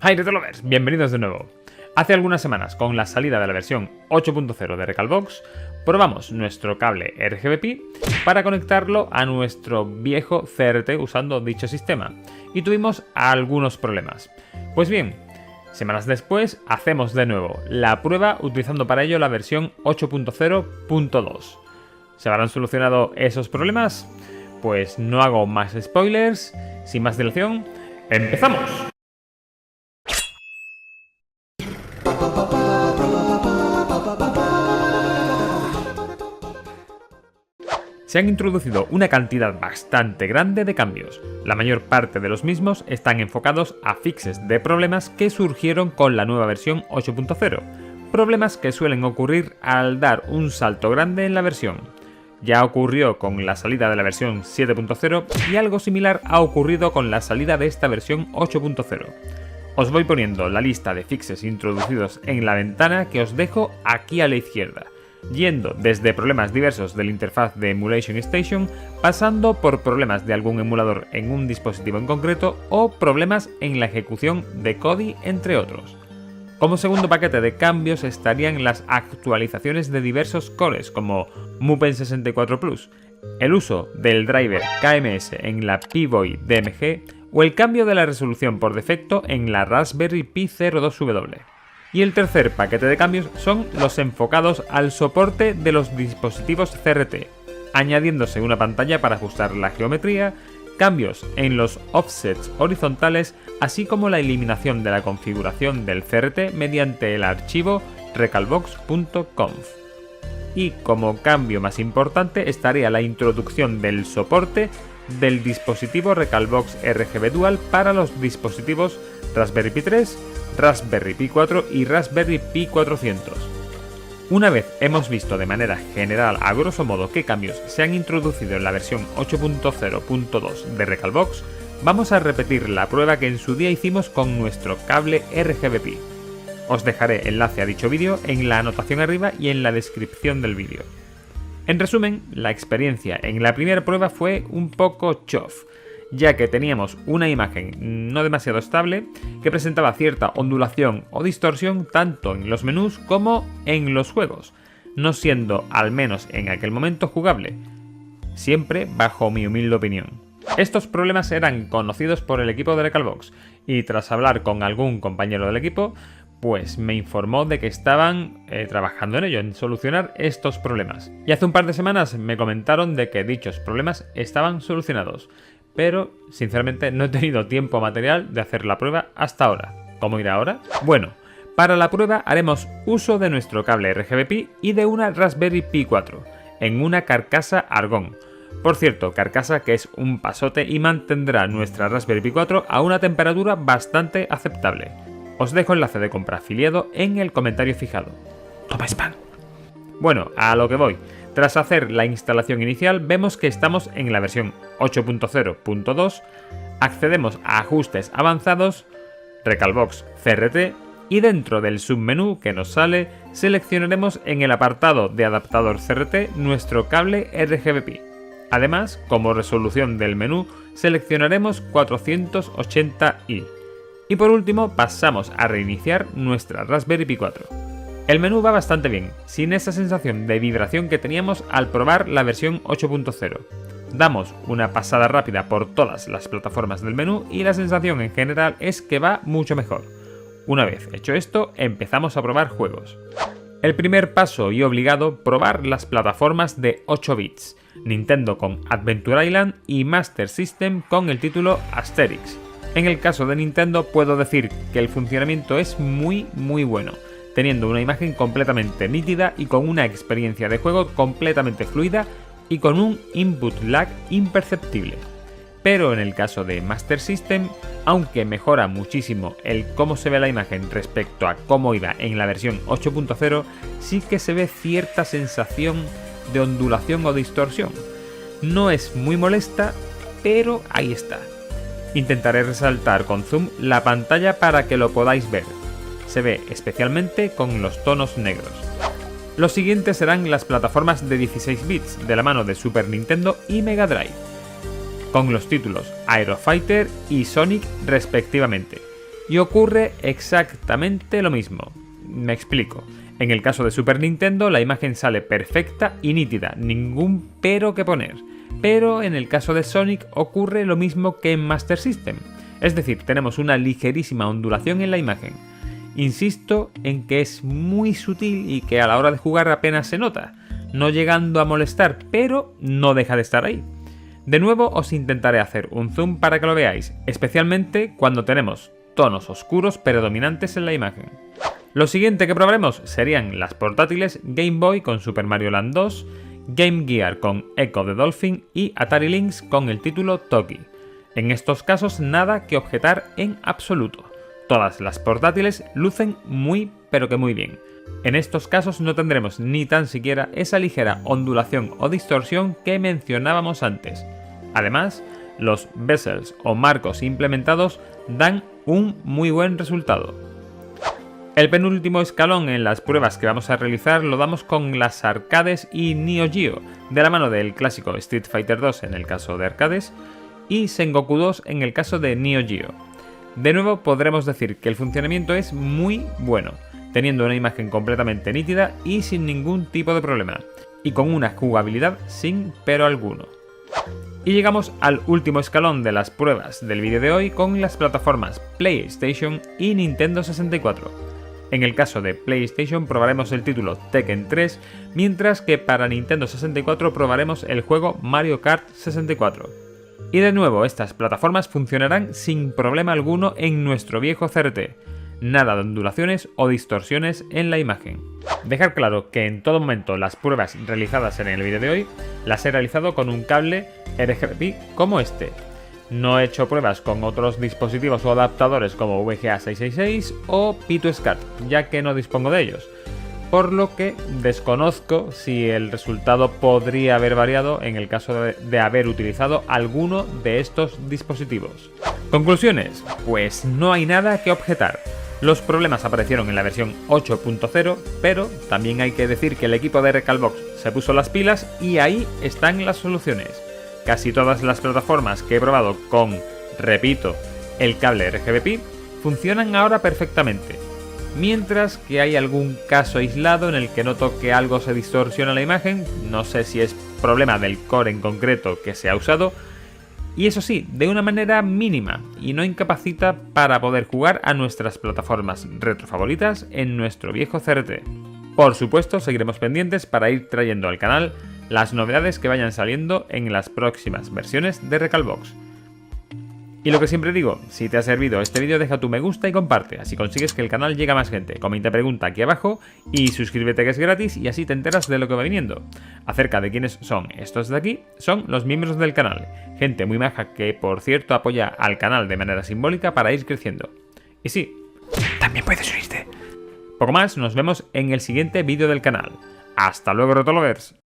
Hi Retrolovers, bienvenidos de nuevo. Hace algunas semanas, con la salida de la versión 8.0 de Recalbox, probamos nuestro cable RGB-Pi para conectarlo a nuestro viejo CRT usando dicho sistema, y tuvimos algunos problemas. Pues bien, semanas después hacemos de nuevo la prueba utilizando para ello la versión 8.0.2. ¿Se habrán solucionado esos problemas? Pues no hago más spoilers, sin más dilación, ¡empezamos! Se han introducido una cantidad bastante grande de cambios. La mayor parte de los mismos están enfocados a fixes de problemas que surgieron con la nueva versión 8.0, problemas que suelen ocurrir al dar un salto grande en la versión. Ya ocurrió con la salida de la versión 7.0 y algo similar ha ocurrido con la salida de esta versión 8.0. Os voy poniendo la lista de fixes introducidos en la ventana que os dejo aquí a la izquierda, yendo desde problemas diversos de la interfaz de Emulation Station, pasando por problemas de algún emulador en un dispositivo en concreto o problemas en la ejecución de Kodi, entre otros. Como segundo paquete de cambios estarían las actualizaciones de diversos cores como Mupen 64 Plus, el uso del driver KMS en la Pi-Boy DMG o el cambio de la resolución por defecto en la Raspberry Pi 02W. Y el tercer paquete de cambios son los enfocados al soporte de los dispositivos CRT, añadiéndose una pantalla para ajustar la geometría, cambios en los offsets horizontales, así como la eliminación de la configuración del CRT mediante el archivo recalbox.conf. Y como cambio más importante estaría la introducción del soporte del dispositivo Recalbox RGB Dual para los dispositivos Raspberry Pi 3, Raspberry Pi 4 y Raspberry Pi 400. Una vez hemos visto de manera general a grosso modo qué cambios se han introducido en la versión 8.0.2 de Recalbox, vamos a repetir la prueba que en su día hicimos con nuestro cable RGB-Pi. Os dejaré enlace a dicho vídeo en la anotación arriba y en la descripción del vídeo. En resumen, la experiencia en la primera prueba fue un poco chof, ya que teníamos una imagen no demasiado estable que presentaba cierta ondulación o distorsión tanto en los menús como en los juegos, no siendo al menos en aquel momento jugable, siempre bajo mi humilde opinión. Estos problemas eran conocidos por el equipo de Recalbox y tras hablar con algún compañero del equipo, pues me informó de que estaban trabajando en ello, en solucionar estos problemas. Y hace un par de semanas me comentaron de que dichos problemas estaban solucionados, pero sinceramente no he tenido tiempo material de hacer la prueba hasta ahora. ¿Cómo irá ahora? Bueno, para la prueba haremos uso de nuestro cable RGB-Pi y de una Raspberry Pi 4, en una carcasa argón. Por cierto, carcasa que es un pasote y mantendrá nuestra Raspberry Pi 4 a una temperatura bastante aceptable. Os dejo enlace de compra afiliado en el comentario fijado. ¡Toma spam! Bueno, a lo que voy. Tras hacer la instalación inicial, vemos que estamos en la versión 8.0.2, accedemos a ajustes avanzados, Recalbox CRT, y dentro del submenú que nos sale, seleccionaremos en el apartado de adaptador CRT nuestro cable RGB-Pi. Además, como resolución del menú, seleccionaremos 480i. Y por último, pasamos a reiniciar nuestra Raspberry Pi 4. El menú va bastante bien, sin esa sensación de vibración que teníamos al probar la versión 8.0. Damos una pasada rápida por todas las plataformas del menú y la sensación en general es que va mucho mejor. Una vez hecho esto, empezamos a probar juegos. El primer paso y obligado, probar las plataformas de 8 bits, Nintendo con Adventure Island y Master System con el título Asterix. En el caso de Nintendo puedo decir que el funcionamiento es muy bueno, teniendo una imagen completamente nítida y con una experiencia de juego completamente fluida y con un input lag imperceptible. Pero en el caso de Master System, aunque mejora muchísimo el cómo se ve la imagen respecto a cómo iba en la versión 8.0, sí que se ve cierta sensación de ondulación o distorsión. No es muy molesta, pero ahí está. Intentaré resaltar con zoom la pantalla para que lo podáis ver. Se ve especialmente con los tonos negros. Los siguientes serán las plataformas de 16 bits de la mano de Super Nintendo y Mega Drive, con los títulos Aero Fighter y Sonic respectivamente. y ocurre exactamente lo mismo. Me explico. En el caso de Super Nintendo la imagen sale perfecta y nítida, ningún pero que poner. Pero en el caso de Sonic ocurre lo mismo que en Master System. Es decir, tenemos una ligerísima ondulación en la imagen. Insisto en que es muy sutil y que a la hora de jugar apenas se nota, no llegando a molestar, pero no deja de estar ahí. De nuevo os intentaré hacer un zoom para que lo veáis, especialmente cuando tenemos tonos oscuros predominantes en la imagen. Lo siguiente que probaremos serían las portátiles Game Boy con Super Mario Land 2, Game Gear con Echo the Dolphin y Atari Lynx con el título Toki. En estos casos nada que objetar en absoluto. Todas las portátiles lucen muy pero que muy bien. En estos casos no tendremos ni tan siquiera esa ligera ondulación o distorsión que mencionábamos antes. Además, los bezels o marcos implementados dan un muy buen resultado. El penúltimo escalón en las pruebas que vamos a realizar lo damos con las arcades y Neo Geo, de la mano del clásico Street Fighter 2 en el caso de arcades y Sengoku 2 en el caso de Neo Geo. De nuevo podremos decir que el funcionamiento es muy bueno, teniendo una imagen completamente nítida y sin ningún tipo de problema, y con una jugabilidad sin pero alguno. Y llegamos al último escalón de las pruebas del vídeo de hoy con las plataformas PlayStation y Nintendo 64. En el caso de PlayStation probaremos el título Tekken 3, mientras que para Nintendo 64 probaremos el juego Mario Kart 64. Y de nuevo, estas plataformas funcionarán sin problema alguno en nuestro viejo CRT. Nada de ondulaciones o distorsiones en la imagen. Dejar claro que en todo momento las pruebas realizadas en el vídeo de hoy las he realizado con un cable RGB como este. No he hecho pruebas con otros dispositivos o adaptadores como VGA 666 o P2SCART, ya que no dispongo de ellos, por lo que desconozco si el resultado podría haber variado en el caso de haber utilizado alguno de estos dispositivos. Conclusiones, pues no hay nada que objetar. Los problemas aparecieron en la versión 8.0, pero también hay que decir que el equipo de Recalbox se puso las pilas y ahí están las soluciones. Casi todas las plataformas que he probado con, repito, el cable RGB funcionan ahora perfectamente, mientras que hay algún caso aislado en el que noto que algo se distorsiona la imagen, no sé si es problema del core en concreto que se ha usado, y eso sí, de una manera mínima y no incapacita para poder jugar a nuestras plataformas retro favoritas en nuestro viejo CRT. Por supuesto, seguiremos pendientes para ir trayendo al canal las novedades que vayan saliendo en las próximas versiones de Recalbox. Y lo que siempre digo, si te ha servido este vídeo deja tu me gusta y comparte, así consigues que el canal llegue a más gente. Comenta y pregunta aquí abajo y suscríbete que es gratis y así te enteras de lo que va viniendo. Acerca de quiénes son estos de aquí, son los miembros del canal, gente muy maja que por cierto apoya al canal de manera simbólica para ir creciendo. Y sí, también puedes unirte. Poco más, nos vemos en el siguiente vídeo del canal. ¡Hasta luego, Retrolovers!